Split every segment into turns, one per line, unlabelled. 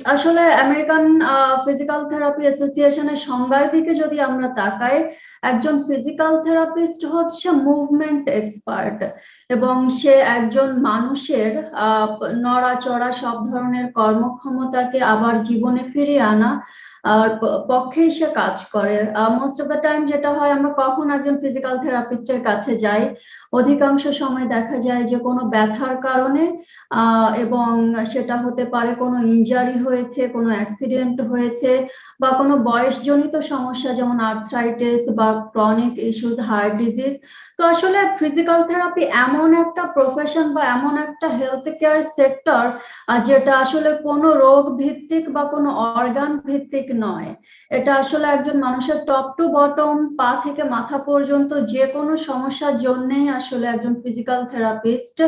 আসলে American physical therapy অ্যাসোসিয়েশনের সংজ্ঞার দিকে যদি আমরা তাকাই, একজন ফিজিক্যাল থেরাপিস্ট হচ্ছে মুভমেন্ট এক্সপার্ট, এবং সে একজন মানুষের নড়াচড়া সব ধরনের কর্মক্ষমতাকে আবার জীবনে ফিরিয়ে আনা আর পক্ষেই সে কাজ করে। মোস্ট অফ দ্য টাইম যেটা হয়, আমরা কখন একজন ফিজিক্যাল থেরাপিস্টের কাছে যাই, অধিকাংশ সময় দেখা যায় যে কোনো ব্যথার কারণে, এবং সেটা হতে পারে কোনো ইনজারি হয়েছে, কোনো অ্যাক্সিডেন্ট হয়েছে, বা কোনো বয়সজনিত সমস্যা যেমন আর্থ্রাইটিস বা ক্রনিক ইস্যুস, হার্ট ডিজিজ। তো আসলে ফিজিক্যাল থেরাপি এমন একটা প্রফেশন বা এমন একটা হেলথ কেয়ার সেক্টর যেটা আসলে কোনো রোগ ভিত্তিক বা কোনো অর্গান ভিত্তিক নয়। এটা আসলে একজন মানুষের টপ টু বটম, পা থেকে মাথা পর্যন্ত যে কোনো সমস্যার জন্যই আসলে একজন ফিজিক্যাল থেরাপিস্ট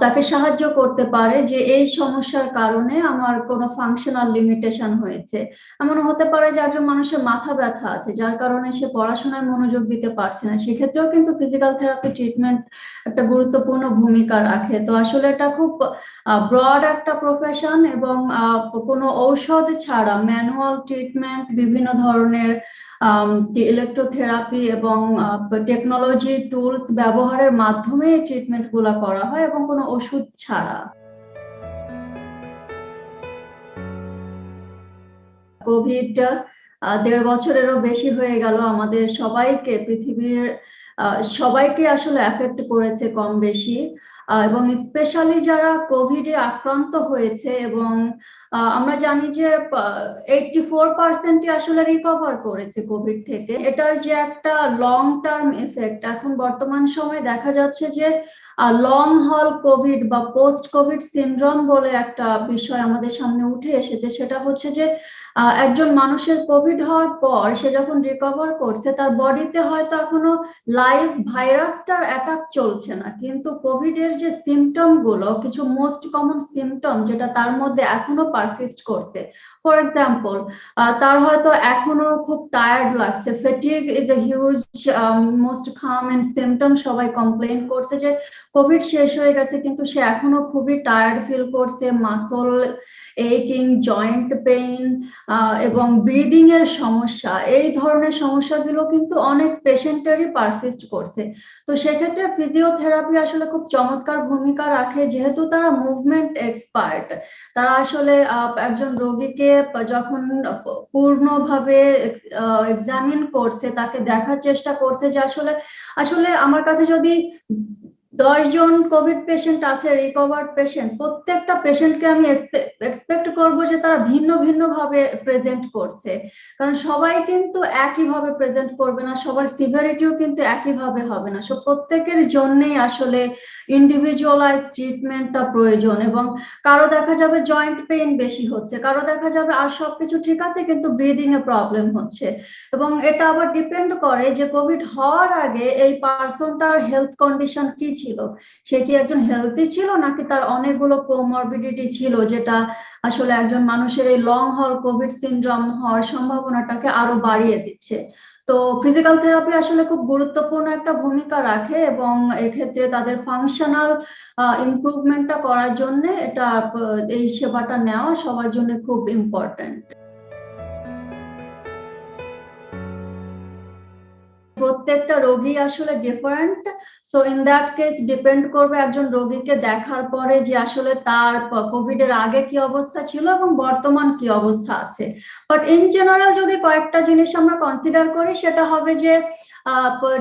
তাকে সাহায্য করতে পারে যে এই সমস্যার কারণে আমার কোনো ফাংশনাল লিমিটেশন হয়েছে। এমন হতে পারে যে একজন মানুষের মাথা ব্যথা আছে যার কারণে সে পড়াশোনায় মনোযোগ দিতে পারছে না, সেক্ষেত্রেও কিন্তু ফিজিক্যাল থেরাপি ট্রিটমেন্ট একটা গুরুত্বপূর্ণ ভূমিকা রাখে। তো আসলে এটা খুব ব্রড একটা প্রফেশন, এবং কোনো ঔষধ ছাড়া ম্যানুয়াল ট্রিটমেন্ট, বিভিন্ন ধরনের ইলেকট্রোথেরাপি এবং টেকনোলজি টুলস ব্যবহারের মাধ্যমে এই ট্রিটমেন্ট গুলা করা হয়, এবং কোনো ওষুধ ছাড়া। কোভিড 1.5 বছরেরও বেশি হয়ে গেল, আমাদের সবাইকে, পৃথিবীর সবাইকে আসলে এফেক্ট করেছে কম বেশি। এবং স্পেশালি যারা কোভিডে আক্রান্ত হয়েছে, এবং আমরা জানি যে 84% আসলে রিকভার করেছে কোভিড থেকে। এটার যে একটা লং টার্ম এফেক্ট, এখন বর্তমান সময়ে দেখা যাচ্ছে যে লং হল কোভিড বা পোস্ট কোভিড সিনড্রোম বলে একটা বিষয় আমাদের সামনে উঠে এসেছে। সেটা হচ্ছে যে একজন মানুষের কোভিড হওয়ার পর সে যখন রিকভার করছে, তার বডিতে হয়তো এখনো লাইভ ভাইরাসটার অ্যাটাক চলছে না, কিন্তু কোভিড এর যে সিমটম গুলো, কিছু মোস্ট কমন সিমটম যেটা তার মধ্যে এখনো পারসিস্ট করছে। ফর এক্সাম্পল, তার হয়তো এখনো খুব টায়ার্ড লাগছে, fatigue is a huge most common symptom. সবাই কমপ্লেন করছে যে কোভিড শেষ হয়ে গেছে কিন্তু সে এখনো খুবই টায়ার্ড ফিল করছে, মাসল এইকিং, জয়েন্ট পেইন, এবং ব্রিদিং এর সমস্যা, এই ধরনের সমস্যাগুলো কিন্তু অনেক পেশেন্টেরই পারসিস্ট করছে। তো সেক্ষেত্রে ফিজিওথেরাপি আসলে খুব চমৎকার ভূমিকা রাখে, যেহেতু তারা মুভমেন্ট এক্সপার্ট। তারা আসলে একজন রোগীকে যখন পূর্ণভাবে এক্সামিন করছে, তাকে দেখার চেষ্টা করছে যে আসলে আসলে আমার কাছে যদি 10 জন কোভিড পেশেন্ট আছে, রিকভার্ড পেশেন্ট, প্রত্যেকটা পেশেন্টকে আমি এক্সপেক্ট করব যে তারা ভিন্ন ভিন্ন ভাবে প্রেজেন্ট করছে, কারণ সবাই কিন্তু একইভাবে প্রেজেন্ট করবে না, সবার সিভিয়ারিটিও কিন্তু একইভাবে হবে না। সো প্রত্যেকের জন্যই আসলে ইন্ডিভিজুয়ালাইজ ট্রিটমেন্টটা প্রয়োজন। এবং কারো দেখা যাবে জয়েন্ট পেইন বেশি হচ্ছে, কারো দেখা যাবে আর সবকিছু ঠিক আছে কিন্তু ব্রিদিং এ প্রবলেম হচ্ছে। এবং এটা আবার ডিপেন্ড করে যে কোভিড হওয়ার আগে এই পার্সনটার হেলথ কন্ডিশন কি ছিল, সে কি একজন হেলথি ছিল নাকি তার অনেকগুলো কোমরবিডিটি ছিল, যেটা আসলে একজন মানুষের এই লং হল কোভিড সিনড্রোম হওয়ার সম্ভাবনাটাকে আরো বাড়িয়ে দিচ্ছে। তো ফিজিক্যাল থেরাপি আসলে খুব গুরুত্বপূর্ণ একটা ভূমিকা রাখে, এবং এক্ষেত্রে তাদের ফাংশনাল ইমপ্রুভমেন্টটা করার জন্য এটা এই সেবাটা নেওয়া সবার জন্য খুব ইম্পর্টেন্ট। প্রত্যেকটা রোগী আসলে different. So in that case depend করবে একজন রোগীকে দেখার পরে যে আসলে তার কোভিড এর আগে কি অবস্থা ছিল এবং বর্তমান কি অবস্থা আছে। বাট ইন জেনারেল যদি কয়েকটা জিনিস আমরা কনসিডার করি, সেটা হবে যে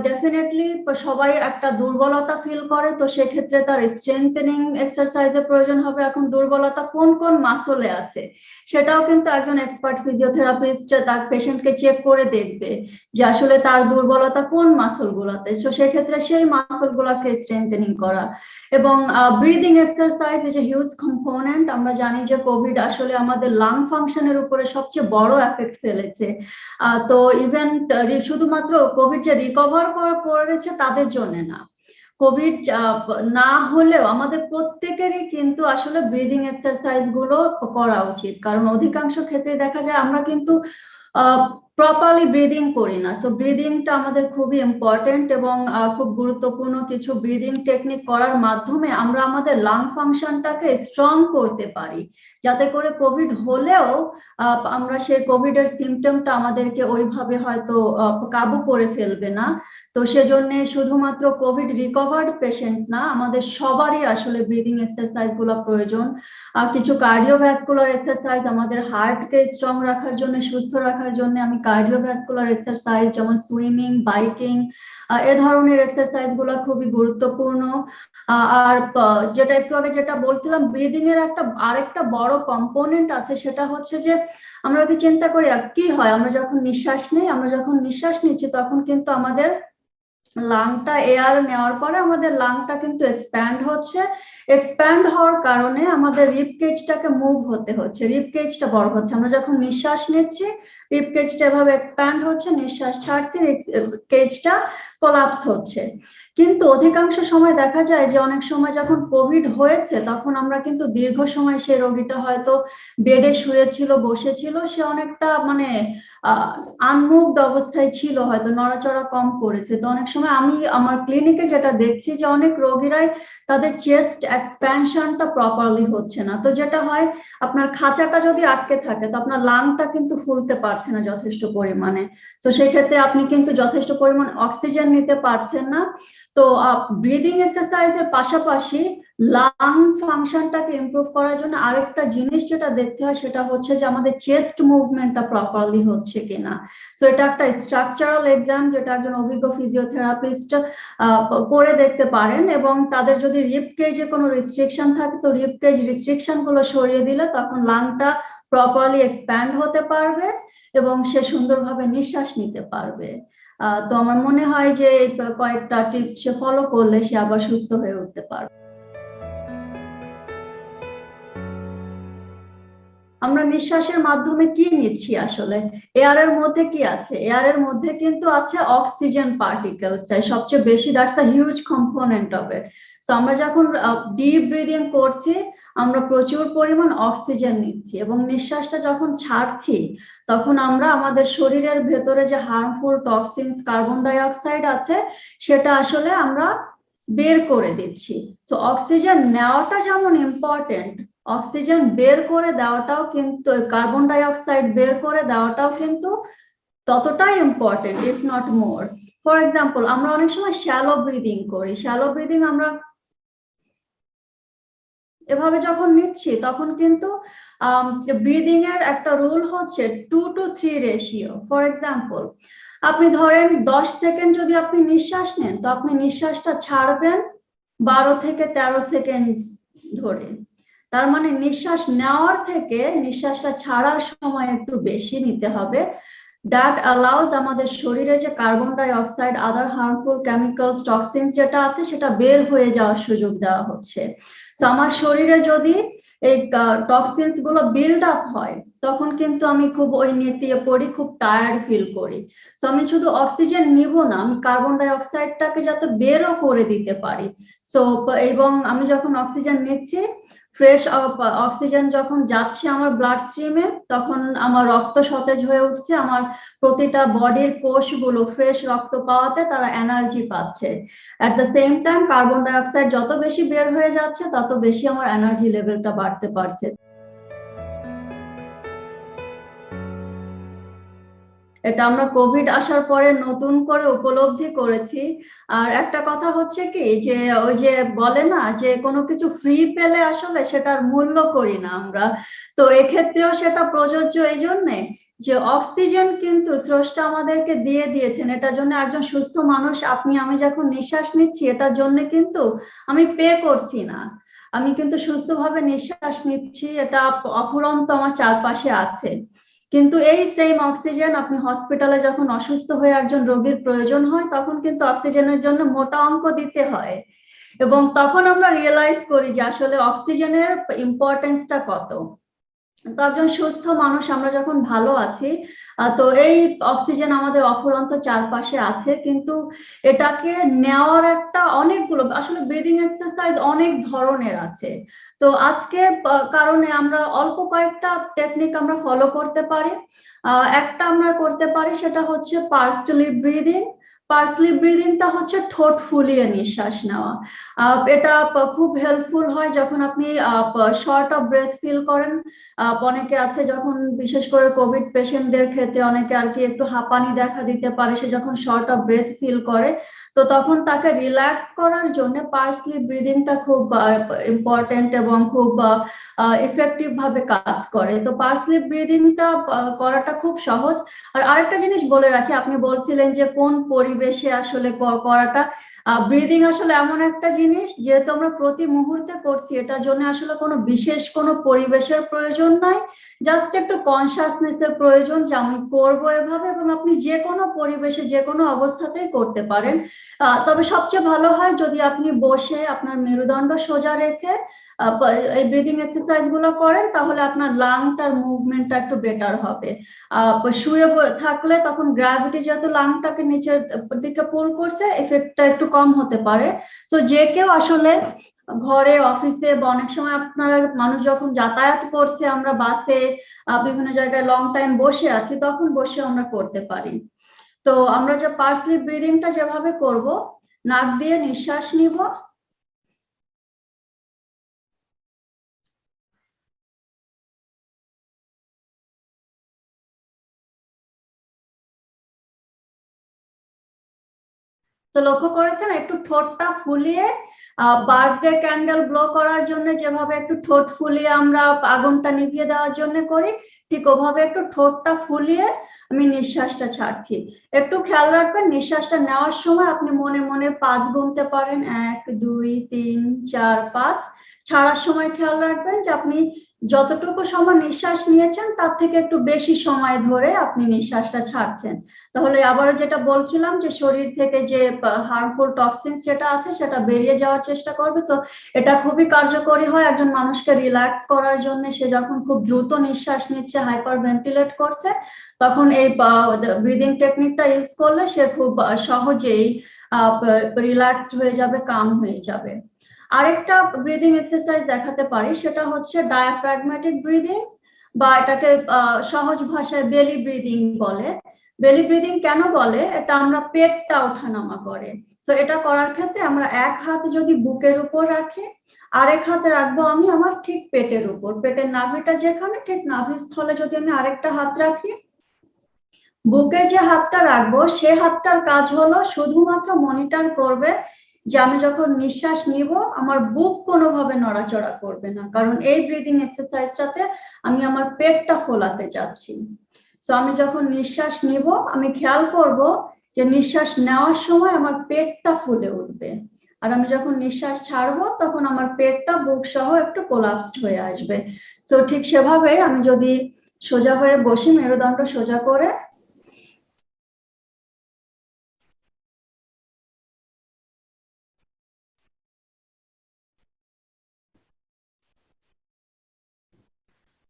ডেফিনেটলি সবাই একটা দুর্বলতা ফিল করে, তো সেক্ষেত্রে তার স্ট্রেংথেনিং এক্সারসাইজের প্রয়োজন হবে। এখন দুর্বলতা কোন কোন মাসলে আছে সেটাও কিন্তু একজন এক্সপার্ট ফিজিওথেরাপিস্ট তার পেশেন্টকে চেক করে দেখবে যে আসলে তার দুর্বলতা কোন মাসল গুলাতে, তো সেক্ষেত্রে সেই মাসল গুলাকে স্ট্রেংথেনিং করা। এবং breathing exercise is a huge component. আমরা জানি যে কোভিড আসলে আমাদের লাং ফাংশনের উপরে সবচেয়ে বড় এফেক্ট ফেলেছে। তো ইভেন শুধুমাত্র কোভিড যে রিকভার করেছে তাদের জন্য না, কোভিড না হলেও আমাদের প্রত্যেকেরই কিন্তু আসলে ব্রিদিং এক্সারসাইজ গুলো করা উচিত, কারণ অধিকাংশ ক্ষেত্রে দেখা যায় আমরা কিন্তু প্রপারলি ব্রিদিং করি না। তো ব্রিদিংটা আমাদের খুবই ইম্পর্টেন্ট এবং খুব গুরুত্বপূর্ণ কিছু ব্রিদিং টেকনিক করার মাধ্যমে আমরা আমাদের লাং ফাংশনটাকে স্ট্রং করতে পারি, যাতে করে কোভিড হলেও আমরা সেই কোভিড এর সিমটমটা আমাদেরকে ওইভাবে হয়তো কাবু করে ফেলবে না। তো সেজন্য শুধুমাত্র কোভিড রিকভার্ড পেশেন্ট না, আমাদের সবারই আসলে ব্রিদিং এক্সারসাইজ গুলো প্রয়োজন। কিছু কার্ডিওভ্যাসকুলার এক্সারসাইজ আমাদের হার্টকে স্ট্রং রাখার জন্য, সুস্থ রাখার জন্য আমি কার্ডিওভ্যাসকুলার এক্সারসাইজ যেমন সুইমিং, বাইকিং, এ ধরনের এক্সারসাইজ গুলো খুবই গুরুত্বপূর্ণ। আর যেটা একটু আগে যেটা বলছিলাম, ব্রিদিং এর আরেকটা বড় কম্পোনেন্ট আছে, সেটা হচ্ছে যে আমরা যদি চিন্তা করি কি হয়, আমরা যখন নিঃশ্বাস নিচ্ছি তখন কিন্তু আমাদের লাংটা এয়ার নেওয়ার পরে আমাদের লাংটা কিন্তু এক্সপ্যান্ড হচ্ছে। এক্সপ্যান্ড হওয়ার কারণে আমাদের রিব কেজটাকে মুভ হতে হচ্ছে, রিব কেজটা বড় হচ্ছে। আমরা যখন নিঃশ্বাস নিচ্ছি রিব কেজটা এভাবে এক্সপ্যান্ড হচ্ছে, নিঃশ্বাস ছাড়ছি কেজটা কোলাপস হচ্ছে। কিন্তু অধিকাংশ সময় দেখা যায় যে অনেক সময় যখন কোভিড হয়েছে তখন আমরা কিন্তু দীর্ঘ সময় সেই রোগীটা হয়তো বেডে শুয়েছিল, বসেছিল, সে অনেকটা মানে আনমুভড অবস্থায় ছিল, হয়তো নড়াচড়া কম করেছে। তো অনেক সময় আমি আমার ক্লিনিকে যেটা দেখছি যে অনেক রোগীরাই তাদের চেস্ট এক্সপ্যানশনটা প্রপারলি হচ্ছে না। তো যেটা হয়, আপনার খাঁচাটা যদি আটকে থাকে তো আপনার লাংটা কিন্তু ফুলতে পারছে না যথেষ্ট পরিমাণে। তো সেই ক্ষেত্রে আপনি কিন্তু যথেষ্ট পরিমাণ অক্সিজেন নিতে পারছেন না। তো ব্রিদিং এক্সারসাইজের পাশাপাশি লাং ফাংশনটাকে ইমপ্রুভ করার জন্য আরেকটা জিনিস যেটা দেখতে হয় সেটা হচ্ছে যে আমাদের চেস্ট মুভমেন্টটা প্রপারলি হচ্ছে কিনা। তো এটা একটা স্ট্রাকচারাল এক্সাম যেটা একজন অভিজ্ঞ ফিজিওথেরাপিস্ট করে দেখতে পারেন, এবং তাদের যদি রিব কেজে কোনো রেস্ট্রিকশন থাকে তো রিব কেজ রেস্ট্রিকশন গুলো সরিয়ে দিলে তখন লাংটা প্রপারলি এক্সপ্যান্ড হতে পারবে এবং সে সুন্দরভাবে নিঃশ্বাস নিতে পারবে। তো আমার মনে হয় যে কয়েকটা টিপস সে ফলো করলে সে আবার সুস্থ হয়ে উঠতে পারবে। আমরা নিঃশ্বাসের মাধ্যমে কি নিচ্ছি আসলে? এয়ারের মধ্যে কি আছে? এয়ারের মধ্যে কিন্তু আছে অক্সিজেন পার্টিকেলস, সবচেয়ে বেশি, that's a huge component of it. তো আমরা যখন ডিপ ব্রিদিং করছি আমরা প্রচুর পরিমাণ অক্সিজেন নিচ্ছি, এবং নিঃশ্বাসটা যখন ছাড়ছি তখন আমরা আমাদের শরীরের ভেতরে যে হার্মফুল টক্সিনস, কার্বন ডাই অক্সাইড আছে সেটা আসলে আমরা বের করে দিচ্ছি। তো অক্সিজেন নেওয়াটা যেমন ইম্পর্টেন্ট, অক্সিজেন বের করে দেওয়াটাও কিন্তু, কার্বন ডাই অক্সাইড বের করে দেওয়াটাও কিন্তু ততটাই important, if not more. For example, আমরা অনেক সময় শ্যালো ব্রিদিং করি। শ্যালো ব্রিদিং আমরা এভাবে যখন নিচ্ছি তখন কিন্তু ব্রিদিং এর একটা রুল হচ্ছে 2:3 রেশিও। ফর এক্সাম্পল, আপনি ধরেন 10 সেকেন্ড যদি আপনি নিঃশ্বাস নেন তো আপনি নিঃশ্বাসটা ছাড়বেন 12 থেকে 13 সেকেন্ড ধরে। তার মানে নিঃশ্বাস নেওয়ার থেকে নিঃশ্বাসটা ছাড়ার সময় একটু বেশি নিতে হবে। দ্যাট অ্যালাউজ আমাদের শরীরে যে কার্বন ডাই অক্সাইড, আদার হার্মফুল কেমিক্যালস, টক্সিনস যেটা আছে সেটা বের হয়ে যাওয়ার সুযোগ দেওয়া হচ্ছে। তো আমার শরীরে যদি এই টক্সিনস গুলো বিল্ড আপ হয় তখন কিন্তু আমি খুব ওই নেতিয়ে পড়ি, খুব টায়ার্ড ফিল করি। তো আমি শুধু অক্সিজেন নিব না, আমি কার্বন ডাই অক্সাইডটাকে যাতে বেরও করে দিতে পারি। তো এবং আমি যখন অক্সিজেন নিচ্ছি, ফ্রেশ অক্সিজেন যখন যাচ্ছে আমার ব্লাড স্ট্রিমে তখন আমার রক্ত সতেজ হয়ে উঠছে, আমার প্রতিটা বডির কোষগুলো ফ্রেশ রক্ত পাওয়াতে তারা এনার্জি পাচ্ছে। At the same time carbon ডাই অক্সাইড যত বেশি বের হয়ে যাচ্ছে তত বেশি আমার এনার্জি লেভেলটা বাড়তে পারছে। এটা আমরা কোভিড আসার পরে নতুন করে উপলব্ধি করেছি। আর একটা কথা হচ্ছে কি, যে ওই যে বলে না যে কোনো কিছু ফ্রি পেলে আসলে সেটার মূল্য করি না আমরা। তো এক্ষেত্রেও সেটা প্রযোজ্য এই জন্যে যে অক্সিজেন কিন্তু স্রষ্টা আমাদেরকে দিয়ে দিয়েছেন। এটার জন্য একজন সুস্থ মানুষ, আপনি আমি যখন নিঃশ্বাস নিচ্ছি এটার জন্য কিন্তু আমি পে করছি না, আমি কিন্তু সুস্থভাবে নিঃশ্বাস নিচ্ছি, এটা অফুরন্ত আমার চারপাশে আছে। কিন্তু এই সেম অক্সিজেন আপনি হসপিটালে যখন অসুস্থ হয়ে একজন রোগীর প্রয়োজন হয় তখন কিন্তু অক্সিজেনের জন্য মোটা অঙ্ক দিতে হয়, এবং তখন আমরা রিয়েলাইজ করি যে আসলে অক্সিজেনের ইম্পর্টেন্সটা কত। তো একজন সুস্থ মানুষ আমরা যখন ভালো আছি, তো এই অক্সিজেন আমাদের অফুরন্ত চারপাশে আছে, কিন্তু এটাকে নেওয়ার একটা অনেকগুলো আসলে ব্রিদিং এক্সারসাইজ অনেক ধরনের আছে। তো আজকে কারণে আমরা অল্প কয়েকটা টেকনিক আমরা ফলো করতে পারি। একটা আমরা করতে পারি, সেটা হচ্ছে পার্সলি ব্রিদিং। পার্সলি ব্রিদিংটা হচ্ছে ঠোঁট ফুলিয়ে নিঃশ্বাস নেওয়া। এটা খুব হেল্পফুল হয় যখন আপনি শর্ট অফ ব্রেথ ফিল করেন। অনেকে আছে যখন বিশেষ করে কোভিড পেশেন্টদের ক্ষেত্রে অনেকে আর কি একটু হাঁপানি দেখা দিতে পারে, সে যখন শর্ট অফ ব্রেথ ফিল করে, তো তখন তাকে রিল্যাক্স করার জন্য পার্সলি ব্রিদিংটা খুব ইম্পর্টেন্ট এবং খুব ইফেক্টিভ ভাবে কাজ করে। তো পার্সলি ব্রিদিংটা করাটা খুব সহজ। আর আরেকটা জিনিস বলে রাখি, আপনি বলছিলেন যে কোন পরিবেশে আসলে করাটা। ব্রিদিং আসলে এমন একটা জিনিস যেহেতু আমরা প্রতি মুহূর্তে করছি, এটার জন্য আসলে কোনো বিশেষ কোনো পরিবেশের প্রয়োজন নাই। জাস্ট একটু কনসাসনেস এর প্রয়োজন যে আমি করবো এভাবে, এবং আপনি যে কোনো পরিবেশে যে কোনো অবস্থাতেই করতে পারেন। তবে সবচেয়ে ভালো হয় যদি আপনি বসে আপনার মেরুদণ্ড সোজা রেখে এই ব্রিদিং এক্সারসাইজ গুলো করেন, তাহলে আপনার লাংটার মুভমেন্টটা একটু বেটার হবে। শুয়ে থাকলে তখন গ্র্যাভিটি যেহেতু লাংটাকে নিচের দিকে পুল করছে, এফেক্টটা একটু কম হতে পারে। তো যে কেউ আসলে ঘরে, অফিসে বা অনেক সময় আপনারা মানুষ যখন যাতায়াত করছে, আমরা বাসে বিভিন্ন জায়গায় লং টাইম বসে আছি, তখন বসে আমরা করতে পারি। তো আমরা যে পার্সলি ব্রিদিংটা যেভাবে করব, নাক দিয়ে নিঃশ্বাস নিব, তো লক্ষ্য করেছেন একটু ঠোঁটটা ফুলিয়ে, বার্থডে ক্যান্ডেল ব্লো করার জন্য যেভাবে একটু ঠোঁট ফুলিয়ে আমরা আগুনটা নিভিয়ে দেওয়ার জন্য করি, ঠিক ওভাবে একটু ঠোঁটটা ফুলিয়ে আমি নিঃশ্বাসটা ছাড়ছি। একটু খেয়াল রাখবেন নিঃশ্বাসটা নেওয়ার সময় আপনি মনে মনে 5 গুনতে পারেন, 1 2 3 4 5। ছাড়ার সময় খেয়াল রাখবেন যে আপনি যতটুকু সময় নিঃশ্বাস নিয়েছেন তার থেকে একটু বেশি সময় ধরে আপনি নিঃশ্বাসটা ছাড়ছেন। তাহলে আবারও যেটা বলছিলাম যে শরীর থেকে যে হার্মফুল টক্সিন যেটা আছে সেটা বেরিয়ে যাওয়ার চেষ্টা করবে। তো এটা খুবই কার্যকরী হয় একজন মানুষকে রিল্যাক্স করার জন্য। সে যখন খুব দ্রুত নিঃশ্বাস নিচ্ছে, হাইপার ভেন্টিলেট করছে, তখন এই ব্রিদিং টেকনিকটা ইউজ করলে সে খুব সহজেই রিল্যাক্সড হয়ে যাবে, কাম হয়ে যাবে। আরেকটা ব্রিদিং এক্সারসাইজ দেখাতে পারি, সেটা হচ্ছে ডায়াফ্রাগম্যাটিক ব্রিদিং, বা এটাকে সহজ ভাষায় বেলি ব্রিদিং বলে। বেলি ব্রিদিং কেন বলে? এটা আমরা পেটটা ওঠানামা করে। তো এটা করার ক্ষেত্রে আমরা এক হাত যদি বুকের উপর রাখি, আরেক হাতে রাখবো আমি আমার ঠিক পেটের উপর, পেটের নাভিটা যেখানে, ঠিক নাভি স্থলে যদি আমি আরেকটা হাত রাখি, বুকে যে হাতটা রাখবো সে হাতটার কাজ হলো শুধুমাত্র মনিটর করবে যে আমি যখন নিঃশ্বাস নিব আমার বুক কোনোভাবে নড়াচড়া করবে না, কারণ এই ব্রিদিং এক্সারসাইজটাতে আমি আমার পেটটা ফোলাতে যাচ্ছি। তো আমি যখন নিঃশ্বাস নিব আমি খেয়াল করব যে নিঃশ্বাস নেওয়ার সময় আমার পেটটা ফুলে উঠবে, আর আমি যখন নিঃশ্বাস ছাড়বো তখন আমার পেটটা বুক সহ একটু কোলাপসড হয়ে আসবে। তো ঠিক সেভাবে আমি যদি সোজা হয়ে বসি, মেরুদণ্ড সোজা করে,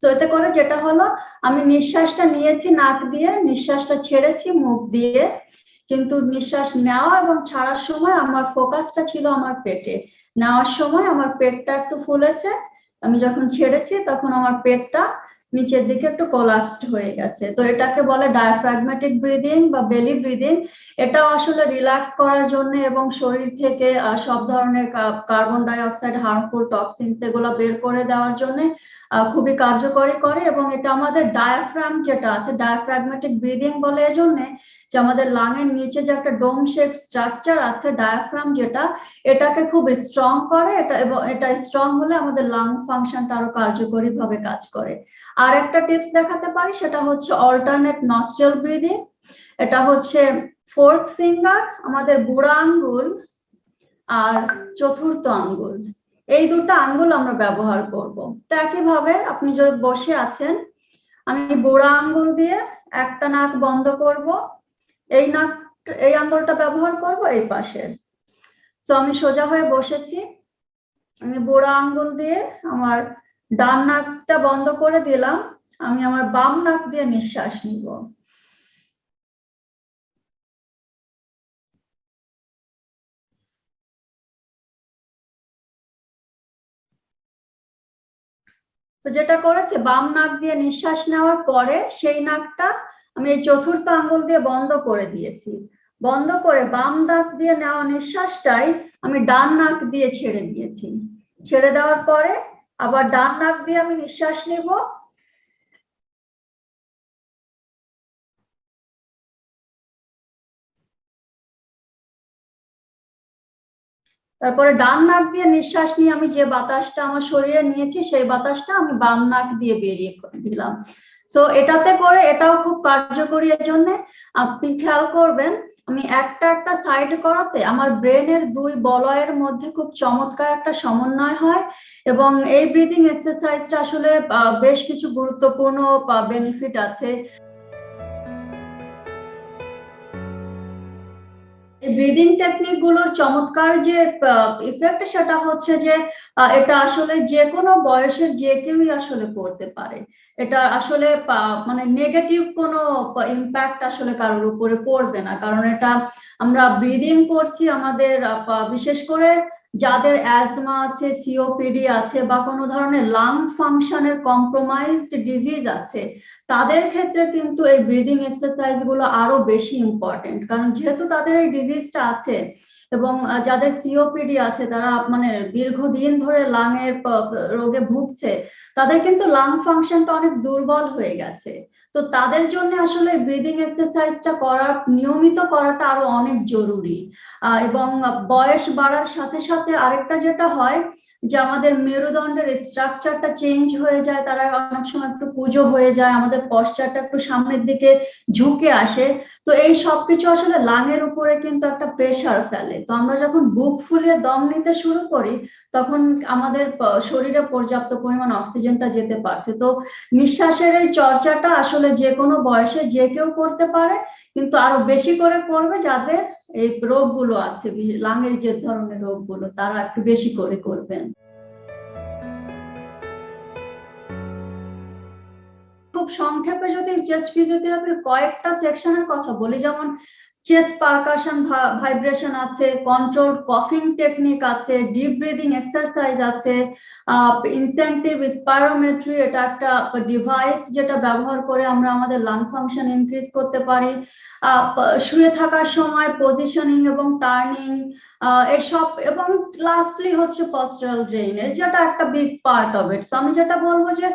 তো এতে করে যেটা হলো আমি নিঃশ্বাসটা নিয়েছি নাক দিয়ে, নিঃশ্বাসটা ছেড়েছি মুখ দিয়ে, কিন্তু নিঃশ্বাস নেওয়া এবং ছাড়ার সময় আমার ফোকাসটা ছিল আমার পেটে। নেওয়ার সময় আমার পেটটা একটু ফুলেছে, আমি যখন ছেড়েছি তখন আমার পেটটা নিচের দিকে একটু কোলাপসড হয়ে গেছে। তো এটাকে বলে ডায়াফ্রাগম্যাটিক ব্রিদিং বা বেলি ব্রিদিং। এটাও আসলে রিল্যাক্স করার জন্য এবং শরীর থেকে সব ধরনের কার্বন ডাই অক্সাইড, হার্মফুল টক্সিনস এগুলো বের করে দেওয়ার জন্য খুবই কার্যকরী করে। এবং এটা আমাদের ডায়াফ্রাম যেটা আছে, ডায়াফ্রাগম্যাটিক ব্রিদিং বলে এজন্য যে আমাদের লাংয়ের নিচে যে একটা ডোম শেপ স্ট্রাকচার আছে ডায়াফ্রাম, যেটা এটাকে খুব স্ট্রং করে। এটা এবং এটা স্ট্রং হলে আমাদের লাং ফাংশনটা আরো কার্যকরী ভাবে কাজ করে। আর একটা টিপস দেখাতে পারি, সেটা হচ্ছে অল্টারনেট নস্ট্রাল ব্রিদিং। এটা হচ্ছে ফোর্থ ফিঙ্গার, আমাদের বুড়া আঙ্গুল আর চতুর্থ আঙ্গুল, এই দুটো আঙ্গুল আমরা ব্যবহার করব। তো একইভাবে আপনি যদি বসে আছেন, আমি বুড়া আঙ্গুল দিয়ে একটা নাক বন্ধ করব, এই নাক, এই আঙ্গুলটা ব্যবহার করব এই পাশের। তো আমি সোজা হয়ে বসেছি, আমি বুড়া আঙ্গুল দিয়ে আমার ডান নাকটা বন্ধ করে দিলাম, আমি আমার বাম নাক দিয়ে নিঃশ্বাস নিব। তো যেটা করেছে, বাম নাক দিয়ে নিঃশ্বাস নেওয়ার পরে সেই নাকটা আমি এই চতুর্থ আঙ্গুল দিয়ে বন্ধ করে দিয়েছি। বন্ধ করে বাম নাক দিয়ে নেওয়া নিঃশ্বাসটাই আমি ডান নাক দিয়ে ছেড়ে দিয়েছি। ছেড়ে দেওয়ার পরে আবার ডান নাক দিয়ে আমি নিঃশ্বাস নেব। তারপরে ডান নাক দিয়ে নিঃশ্বাস নিয়ে আমি যে বাতাসটা আমার শরীরে নিয়েছি সেই বাতাসটা আমি বাম নাক দিয়ে বেরিয়ে দিলাম। তো এটাতে করে এটাও খুব কার্যকরী। এর জন্য আপনি খেয়াল করবেন, আমি একটা একটা সাইড করাতে আমার ব্রেনের দুই বলয়ের মধ্যে খুব চমৎকার একটা সমন্বয় হয়। এবং এই ব্রিদিং এক্সারসাইজটা আসলে বেশ কিছু গুরুত্বপূর্ণ বেনিফিট আছে। ব্রিদিং টেকনিক গুলোর চমৎকার যে ইফেক্ট সেটা হচ্ছে যে এটা আসলে যে কোনো বয়সের যে কেউই আসলে করতে পারে। এটা আসলে মানে নেগেটিভ কোনো ইম্প্যাক্ট আসলে কারোর উপরে পড়বে না, কারণ এটা আমরা ব্রিদিং করছি আমাদের বিশেষ করে যাদের অ্যাজমা আছে, সিওপিডি আছে বা কোনো ধরনের লাং ফাংশনের কম্প্রোমাইজড ডিজিজ আছে, তাদের ক্ষেত্রে কিন্তু এই ব্রিদিং এক্সারসাইজ গুলো আরো বেশি ইম্পর্টেন্ট। কারণ যেহেতু তাদের এই ডিজিজটা আছে এবং যাদের সিওপিডি আছে, তারা মানে দীর্ঘদিন ধরে লাং এর রোগে ভুগছে, তাদের কিন্তু লাং ফাংশনটা অনেক দুর্বল হয়ে গেছে। তো তাদের জন্য আসলে ব্রিদিং এক্সারসাইজটা নিয়মিত করাটা আরো অনেক জরুরি। এবং বয়স বাড়ার সাথে সাথে আরেকটা যেটা হয় যে আমাদের মেরুদণ্ডের স্ট্রাকচারটা চেঞ্জ হয়ে যায়, তারা অনেক সময় একটু কুঁজো হয়ে যায়, আমাদের পশ্চারটা একটু সামনের দিকে ঝুঁকে আসে। তো এই সবকিছু আসলে লাংয়ের উপরে কিন্তু একটা প্রেসার ফেলে। তো আমরা যখন বুক ফুলিয়ে দম নিতে শুরু করি, তখন আমাদের শরীরে পর্যাপ্ত পরিমাণ অক্সিজেনটা যেতে পারছে। তো নিঃশ্বাসের এই চর্চাটা আসলে যে কোনো বয়সে যে কেউ করতে পারে, কিন্তু আরো বেশি করে করবে যাদের এই রোগগুলো আছে, লাংয়ের যে ধরনের রোগগুলো, তারা একটু বেশি করে করবেন। খুব সংক্ষেপে যদি চেস্ট ফিজিওথেরাপির কয়েকটা সেকশনের কথা বলি, যেমন চেস্ট পারকাশন ভাইব্রেশন আছে, কন্ট্রোলড কফিং টেকনিক আছে, ডিপ ব্রিদিং এক্সারসাইজ আছে, ইনসেন্টিভ স্পাইরোমেট্রি, এটা একটা ডিভাইস যেটা ব্যবহার করে আমরা আমাদের লাং ফাংশন ইনক্রিজ করতে পারি। শুয়ে থাকার সময় পজিশনিং এবং টার্নিং, এসব, এবং লাস্টলি হচ্ছে পস্টারাল ড্রেইনেজ, যেটা একটা বিগ পার্ট অফ ইট। আমি যেটা বলবো যে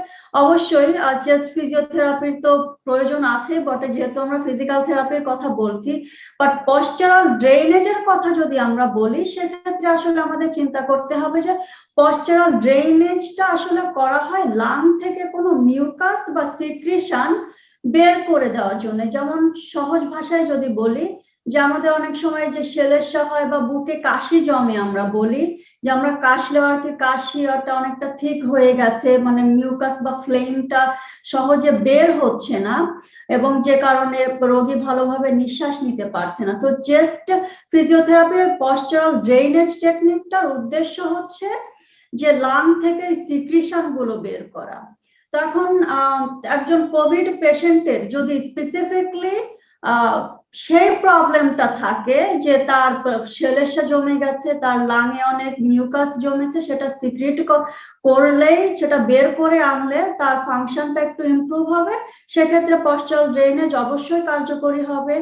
অবশ্যই চেস্ট ফিজিওথেরাপির তো প্রয়োজন আছে বটে, যেহেতু আমরা ফিজিক্যাল থেরাপির কথা বলছি, বাট পশ্চারাল ড্রেইনেজের কথা যদি আমরা বলি, সেক্ষেত্রে আসলে আমাদের চিন্তা করতে হবে যে পশ্চারাল ড্রেইনেজটা আসলে করা হয় লাং থেকে কোনো মিউকাস বা সিক্রিশন বের করে দেওয়ার জন্য। যেমন সহজ ভাষায় যদি বলি, যে আমাদের অনেক সময় যে সেলেসা হয় বা বুকে কাশি জমে, আমরা বলি যে আমরা কাশলে আর কি কাশিটা অনেকটা ঠিক হয়ে গেছে, মানে মিউকাস বা ফ্লেমটা সহজে বের হচ্ছে না, এবং যে কারণে রোগী ভালোভাবে নিঃশ্বাস নিতে পারছে না। তো চেস্ট ফিজিওথেরাপির পশ্চারাল ড্রেইনেজ টেকনিকটার উদ্দেশ্য হচ্ছে যে লাং থেকে সিক্রিশন গুলো বের করা। তখন একজন কোভিড পেশেন্টের যদি স্পেসিফিকলি সেই প্রবলেমটা থাকে যে তার সেলেসা জমে গেছে, তার লাংয়ে অনেক মিউকাস জমেছে, সেটা সিক্রেট করলেই, সেটা বের করে আনলে তার ফাংশনটা একটু ইমপ্রুভ হবে, সেক্ষেত্রে পশ্চারাল ড্রেনেজ অবশ্যই কার্যকরী হবে।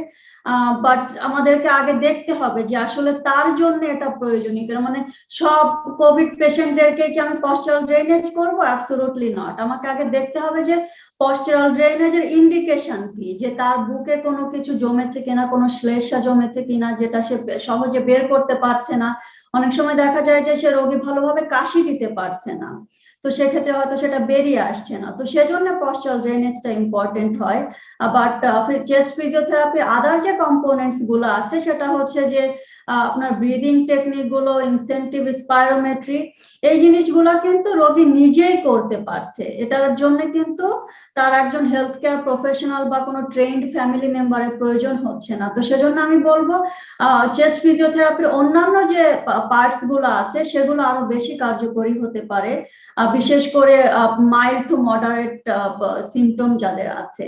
বাট আমাদেরকে আগে দেখতে হবে যে আসলে তার জন্য এটা প্রয়োজনীয়, মানে সব কোভিড পেশেন্টদেরকে কি আমি পশ্চারাল ড্রেনেজ করবো? Absolutely not. আমাকে আগে দেখতে হবে যে পশ্চারাল ড্রেনেজের ইন্ডিকেশন কি, যে তার বুকে কোনো কিছু জমেছে কিনা, কোনো শ্লেষ্মা জমেছে কিনা, যেটা সে সহজে বের করতে পারছে না। অনেক সময় দেখা যায় যে সে রোগী ভালোভাবে কাশি দিতে পারছে না, তো সেক্ষেত্রে হয়তো সেটা বেরিয়ে আসছে না, তো সেজন্য পশ্চারাল ড্রেনেজটা ইম্পর্টেন্ট হয়। বাট চেস্ট ফিজিওথেরাপির আদার যে কম্পোনেন্টস গুলো আছে, সেটা হচ্ছে যে আপনার ব্রিদিং টেকনিক গুলো, ইনসেন্টিভ স্পাইরোমেট্রি, এই জিনিসগুলো কিন্তু রোগী নিজেই করতে পারছে। এটার জন্য কিন্তু তার একজন হেলথ কেয়ার প্রফেশনাল বা কোনো ট্রেন্ড ফ্যামিলি মেম্বারের প্রয়োজন হচ্ছে না। তো সেজন্য আমি বলবো চেস্ট ফিজিওথেরাপির অন্যান্য যে পার্টস গুলো আছে সেগুলো আরো বেশি কার্যকরী হতে পারে, বিশেষ করে মাইল্ড টু মডারেট সিমটম যাদের আছে।